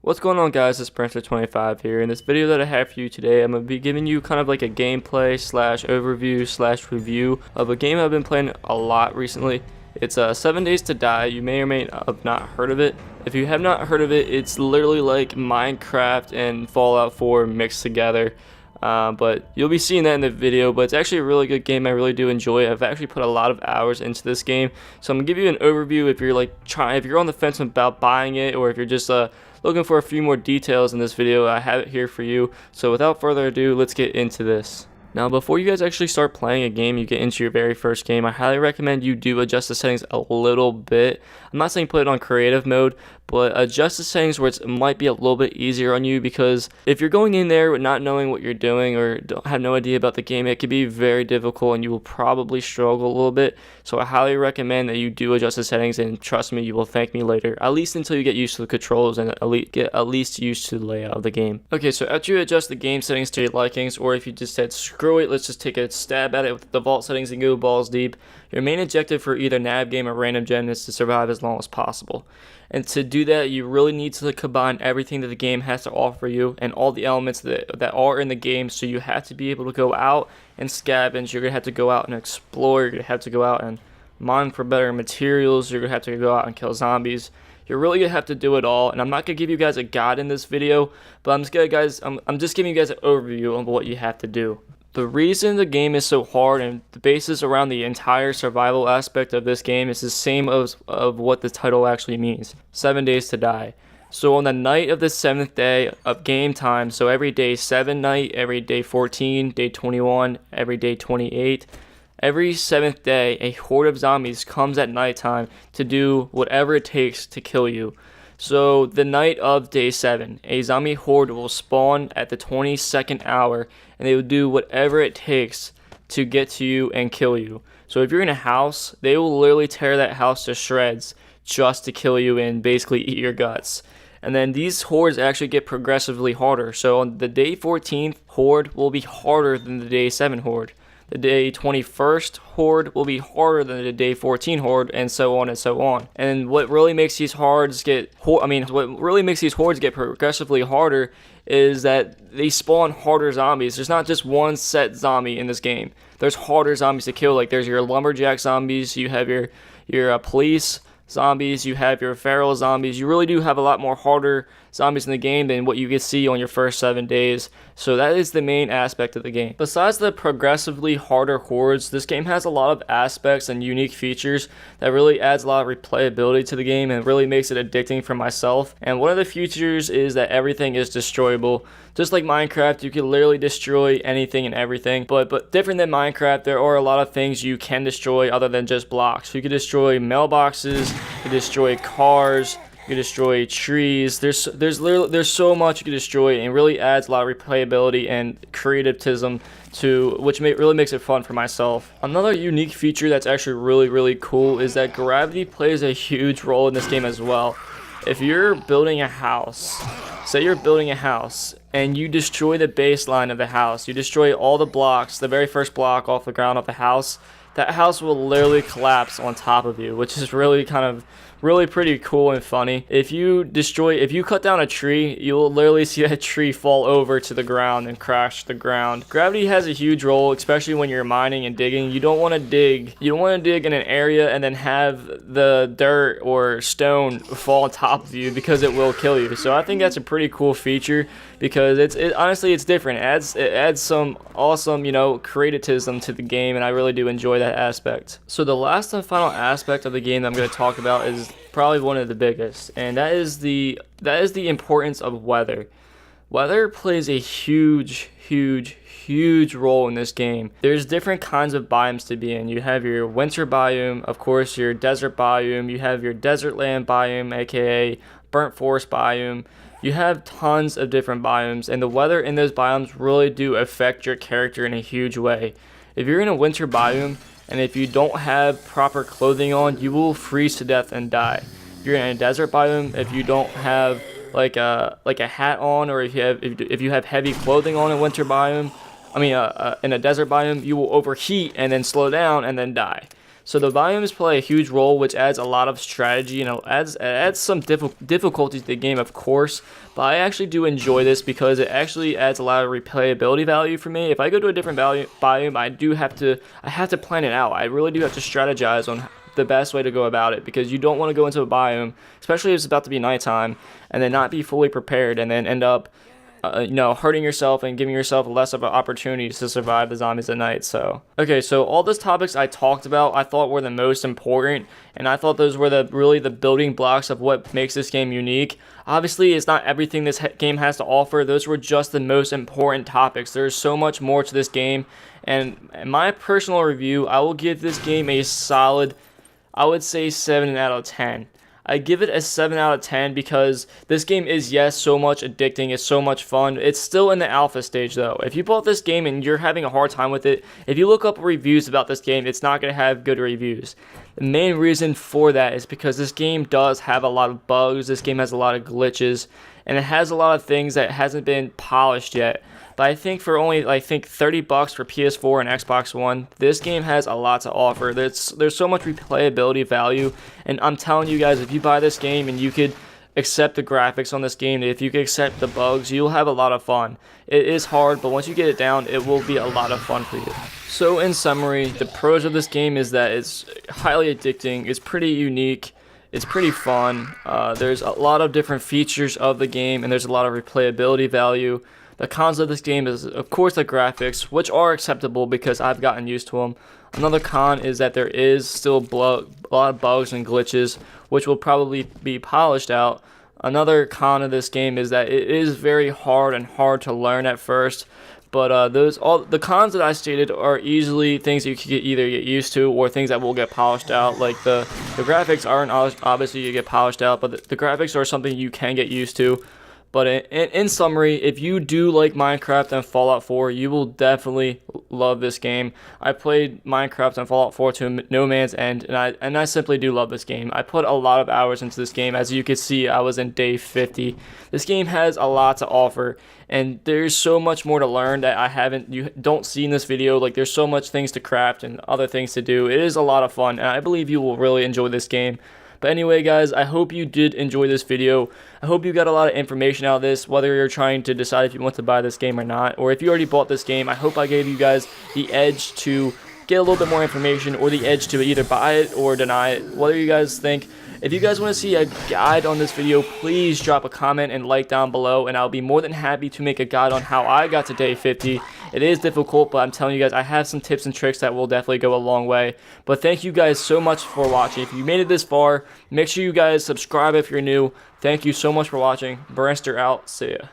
What's going on, guys? It's Princer25 here. In this video that I have for you today, I'm going to be giving you kind of like a gameplay slash overview slash review of a game I've been playing a lot recently. It's 7 Days to Die. You may or may have not heard of it. If you have not heard of it, it's literally like Minecraft and Fallout 4 mixed together. But you'll be seeing that in the video. But it's actually a really good game. I really do enjoy it. I've actually put a lot of hours into this game, so I'm gonna give you an overview if you're like if you're on the fence about buying it, or if you're just looking for a few more details in this video. I have it here for you. So without further ado, let's get into this. Now, before you guys actually start playing a game, you get into your very first game, I highly recommend you do adjust the settings a little bit. I'm not saying put it on creative mode, but adjust the settings where it might be a little bit easier on you, because if you're going in there with not knowing what you're doing or have no idea about the game, it can be very difficult and you will probably struggle a little bit. So I highly recommend that you do adjust the settings, and trust me, you will thank me later, at least until you get used to the controls and get at least used to the layout of the game. Okay, so after you adjust the game settings to your likings, or if you just said screw it, let's just take a stab at it with the default settings and go balls deep, your main objective for either nav game or random gen is to survive as long as possible. And to do that, you really need to combine everything that the game has to offer you and all the elements that are in the game. So you have to be able to go out and scavenge. You're going to have to go out and explore. You're going to have to go out and mine for better materials. You're going to have to go out and kill zombies. You're really going to have to do it all. And I'm not going to give you guys a guide in this video, but I'm just giving you guys an overview on what you have to do. The reason the game is so hard and the basis around the entire survival aspect of this game is the same of what the title actually means: 7 Days to Die. So on the night of the 7th day of game time, so every day 7 night, every day 14, day 21, every day 28, every 7th day a horde of zombies comes at nighttime to do whatever it takes to kill you. So the night of day 7, a zombie horde will spawn at the 22nd hour, and they will do whatever it takes to get to you and kill you. So if you're in a house, they will literally tear that house to shreds just to kill you and basically eat your guts. And then these hordes actually get progressively harder. So on the day 14th horde will be harder than the day 7 horde. The day 21st horde will be harder than the day 14 horde, and so on and so on. And what really makes these hordes get progressively harder is that they spawn harder zombies. There's not just one set zombie in this game. There's harder zombies to kill. Like, there's your lumberjack zombies, you have your police zombies, you have your feral zombies. You really do have a lot more harder zombies in the game than what you can see on your first 7 days. So that is the main aspect of the game. Besides the progressively harder hordes, this game has a lot of aspects and unique features that really adds a lot of replayability to the game and really makes it addicting for myself. And one of the features is that everything is destroyable. Just like Minecraft, you can literally destroy anything and everything, but different than Minecraft, there are a lot of things you can destroy other than just blocks. You can destroy mailboxes, you can destroy cars, you can destroy trees. There's so much you can destroy, and it really adds a lot of replayability and creativism to which really makes it fun for myself. Another unique feature that's actually really cool is that gravity plays a huge role in this game as well. If you're building a house, say you're building a house and you destroy the baseline of the house, you destroy all the blocks, the very first block off the ground of the house, that house will literally collapse on top of you, which is really pretty cool and funny. If you cut down a tree, you'll literally see that tree fall over to the ground and crash the ground. Gravity has a huge role, especially when you're mining and digging. You don't want to dig in an area and then have the dirt or stone fall on top of you, because it will kill you. So I think that's a pretty cool feature, because honestly it's different. It adds some awesome, creativism to the game, and I really do enjoy that aspect. So the last and final aspect of the game that I'm going to talk about is probably one of the biggest, and that is the importance of weather. Weather plays a huge role in this game. There's different kinds of biomes to be in. You have your winter biome, of course, your desert biome, you have your desert land biome, aka burnt forest biome. You have tons of different biomes, and the weather in those biomes really do affect your character in a huge way. If you're in a winter biome, and if you don't have proper clothing on, you will freeze to death and die. If you're in a desert biome, if you don't have like a hat on, or if you have heavy clothing on in winter biome, in a desert biome, you will overheat and then slow down and then die. So the biomes play a huge role, which adds a lot of strategy, adds some difficulty to the game, of course. But I actually do enjoy this because it actually adds a lot of replayability value for me. If I go to a different biome, I have to plan it out. I really do have to strategize on the best way to go about it, because you don't want to go into a biome, especially if it's about to be nighttime, and then not be fully prepared and then end up hurting yourself and giving yourself less of an opportunity to survive the zombies at night. So, okay, so all those topics I talked about, I thought were the most important, and I thought those were really the building blocks of what makes this game unique. Obviously, it's not everything this game has to offer. Those were just the most important topics. There's so much more to this game, and in my personal review, I will give this game a solid, I would say, 7 out of 10. I give it a 7 out of 10 because this game is, yes, so much addicting. It's so much fun. It's still in the alpha stage, though. If you bought this game and you're having a hard time with it, if you look up reviews about this game, it's not going to have good reviews. The main reason for that is because this game does have a lot of bugs. This game has a lot of glitches, and it has a lot of things that hasn't been polished yet. But I think for only, $30 for PS4 and Xbox One, this game has a lot to offer. There's so much replayability value, and I'm telling you guys, if you buy this game and you could accept the graphics on this game, if you could accept the bugs, you'll have a lot of fun. It is hard, but once you get it down, it will be a lot of fun for you. So in summary, the pros of this game is that it's highly addicting, it's pretty unique, it's pretty fun, there's a lot of different features of the game, and there's a lot of replayability value. The cons of this game is, of course, the graphics, which are acceptable because I've gotten used to them. Another con is that there is still a lot of bugs and glitches, which will probably be polished out. Another con of this game is that it is very hard to learn at first. But all the cons that I stated are easily things that you can either get used to or things that will get polished out. Like the graphics aren't obviously you get polished out, but the graphics are something you can get used to. But in summary, if you do like Minecraft and Fallout 4, you will definitely love this game. I played Minecraft and Fallout 4 to no man's end, and I simply do love this game. I put a lot of hours into this game. As you can see, I was in day 50. This game has a lot to offer, and there's so much more to learn that you don't see in this video. Like, there's so much things to craft and other things to do. It is a lot of fun, and I believe you will really enjoy this game. But anyway, guys, I hope you did enjoy this video. I hope you got a lot of information out of this, whether you're trying to decide if you want to buy this game or not, or if you already bought this game. I hope I gave you guys the edge to get a little bit more information, or the edge to either buy it or deny it. What do you guys think? If you guys want to see a guide on this video, please drop a comment and like down below, and I'll be more than happy to make a guide on how I got to day 50. It is difficult, but I'm telling you guys, I have some tips and tricks that will definitely go a long way. But thank you guys so much for watching. If you made it this far, make sure you guys subscribe if you're new. Thank you so much for watching. Burnster out. See ya.